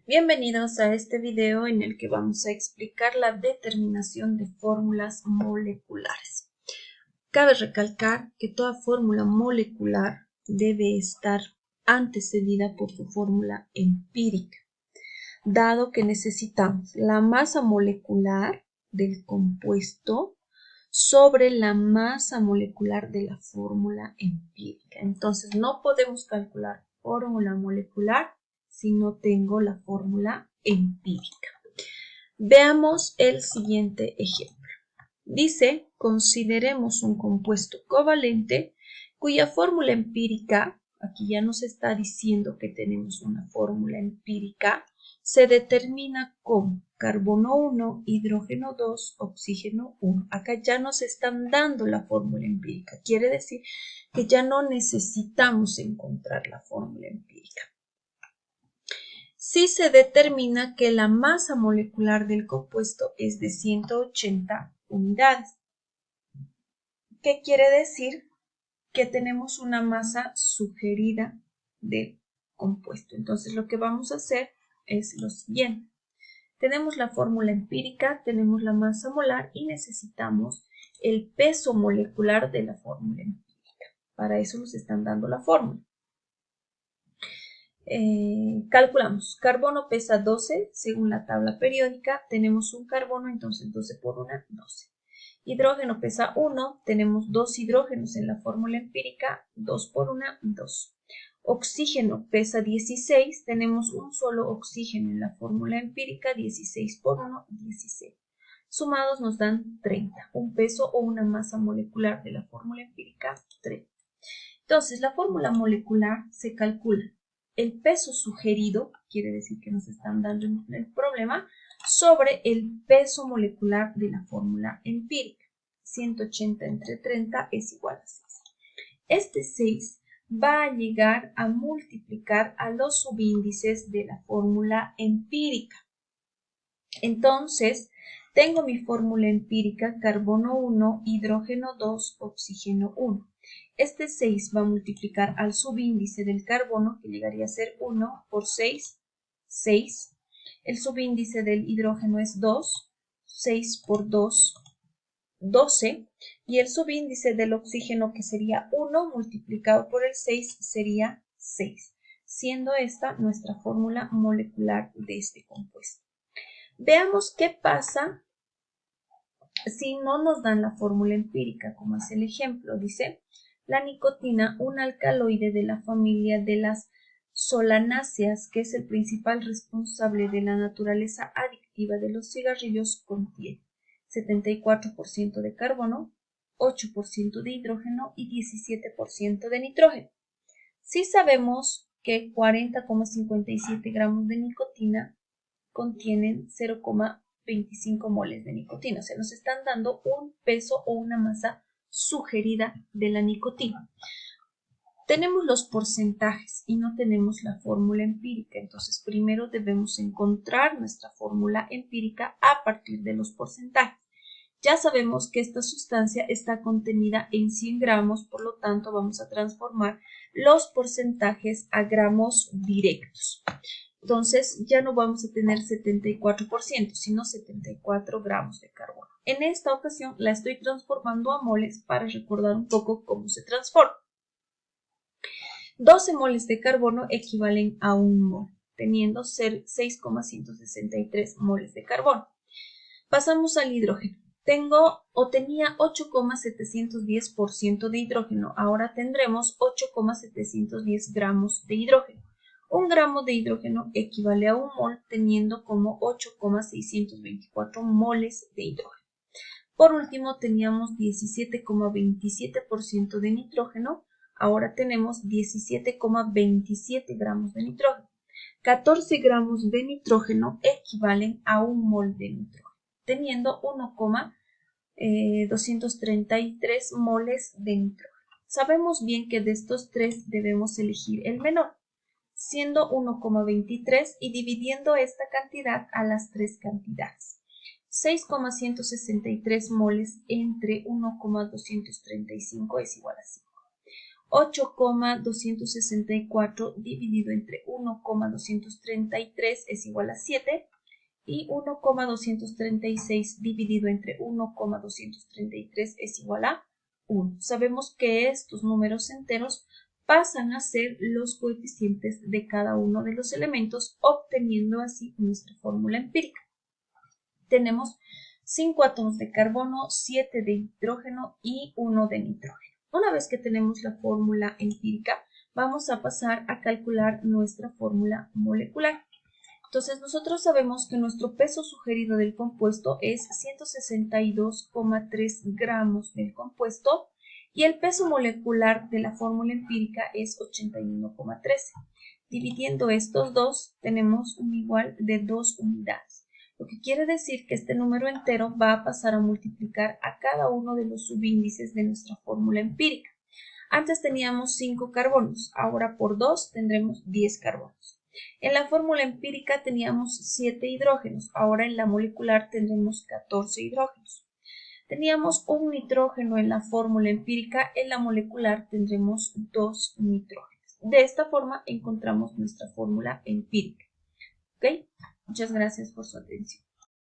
Bienvenidos a este video en el que vamos a explicar la determinación de fórmulas moleculares. Cabe recalcar que toda fórmula molecular debe estar antecedida por su fórmula empírica, dado que necesitamos la masa molecular del compuesto sobre la masa molecular de la fórmula empírica. Entonces, no podemos calcular fórmula molecular si no tengo la fórmula empírica. Veamos el siguiente ejemplo. Dice, consideremos un compuesto covalente cuya fórmula empírica, aquí ya nos está diciendo que tenemos una fórmula empírica, se determina como carbono 1, hidrógeno 2, oxígeno 1. Acá ya nos están dando la fórmula empírica. Quiere decir que ya no necesitamos encontrar la fórmula empírica. Si se determina que la masa molecular del compuesto es de 180 unidades. ¿Qué quiere decir? Que tenemos una masa sugerida del compuesto. Entonces lo que vamos a hacer es lo siguiente. Tenemos la fórmula empírica, tenemos la masa molar y necesitamos el peso molecular de la fórmula empírica. Para eso nos están dando la fórmula. Calculamos. Carbono pesa 12 según la tabla periódica. Tenemos un carbono, entonces 12 por 1, 12. Hidrógeno pesa 1, tenemos 2 hidrógenos en la fórmula empírica, 2 por 1, 2. Oxígeno pesa 16, tenemos un solo oxígeno en la fórmula empírica, 16 por 1, 16. Sumados nos dan 30, un peso o una masa molecular de la fórmula empírica, 30. Entonces, la fórmula molecular se calcula el peso sugerido, quiere decir que nos están dando el problema, sobre el peso molecular de la fórmula empírica. 180 entre 30 es igual a 6. Este 6 va a llegar a multiplicar a los subíndices de la fórmula empírica. Entonces, tengo mi fórmula empírica carbono 1, hidrógeno 2, oxígeno 1. Este 6 va a multiplicar al subíndice del carbono, que llegaría a ser 1 por 6, 6. El subíndice del hidrógeno es 2, 6 por 2, 12. Y el subíndice del oxígeno, que sería 1 multiplicado por el 6, sería 6, siendo esta nuestra fórmula molecular de este compuesto. Veamos qué pasa si no nos dan la fórmula empírica, como es el ejemplo. Dice, la nicotina, un alcaloide de la familia de las solanáceas, que es el principal responsable de la naturaleza adictiva de los cigarrillos, contiene 74% de carbono, 8% de hidrógeno y 17% de nitrógeno. Si sabemos que 40,57 gramos de nicotina contienen 0,25 moles de nicotina. O sea, nos están dando un peso o una masa sugerida de la nicotina. Tenemos los porcentajes y no tenemos la fórmula empírica. Entonces, primero debemos encontrar nuestra fórmula empírica a partir de los porcentajes. Ya sabemos que esta sustancia está contenida en 100 gramos, por lo tanto vamos a transformar los porcentajes a gramos directos. Entonces ya no vamos a tener 74%, sino 74 gramos de carbono. En esta ocasión la estoy transformando a moles para recordar un poco cómo se transforma. 12 moles de carbono equivalen a 1 mol, teniendo 6,163 moles de carbono. Pasamos al hidrógeno. Tenía 8,710% de hidrógeno. Ahora tendremos 8,710 gramos de hidrógeno. Un gramo de hidrógeno equivale a 1 mol, teniendo como 8,624 moles de hidrógeno. Por último, teníamos 17,27% de nitrógeno. Ahora tenemos 17,27 gramos de nitrógeno. 14 gramos de nitrógeno equivalen a 1 mol de nitrógeno, teniendo 1,233 moles de nitrógeno. Sabemos bien que de estos tres debemos elegir el menor, siendo 1,23 y dividiendo esta cantidad a las tres cantidades. 6,163 moles entre 1,235 es igual a 5. 8,264 dividido entre 1,233 es igual a 7 y 1,236 dividido entre 1,233 es igual a 1. Sabemos que estos números enteros pasan a ser los coeficientes de cada uno de los elementos, obteniendo así nuestra fórmula empírica. Tenemos 5 átomos de carbono, 7 de hidrógeno y 1 de nitrógeno. Una vez que tenemos la fórmula empírica, vamos a pasar a calcular nuestra fórmula molecular. Entonces, nosotros sabemos que nuestro peso sugerido del compuesto es 162,3 gramos del compuesto y el peso molecular de la fórmula empírica es 81,13. Dividiendo estos dos, tenemos un igual de 2 unidades, lo que quiere decir que este número entero va a pasar a multiplicar a cada uno de los subíndices de nuestra fórmula empírica. Antes teníamos 5 carbonos, ahora por 2 tendremos 10 carbonos. En la fórmula empírica teníamos 7 hidrógenos, ahora en la molecular tendremos 14 hidrógenos. Teníamos un nitrógeno en la fórmula empírica, en la molecular tendremos 2 nitrógenos. De esta forma encontramos nuestra fórmula empírica. ¿Ok? Muchas gracias por su atención.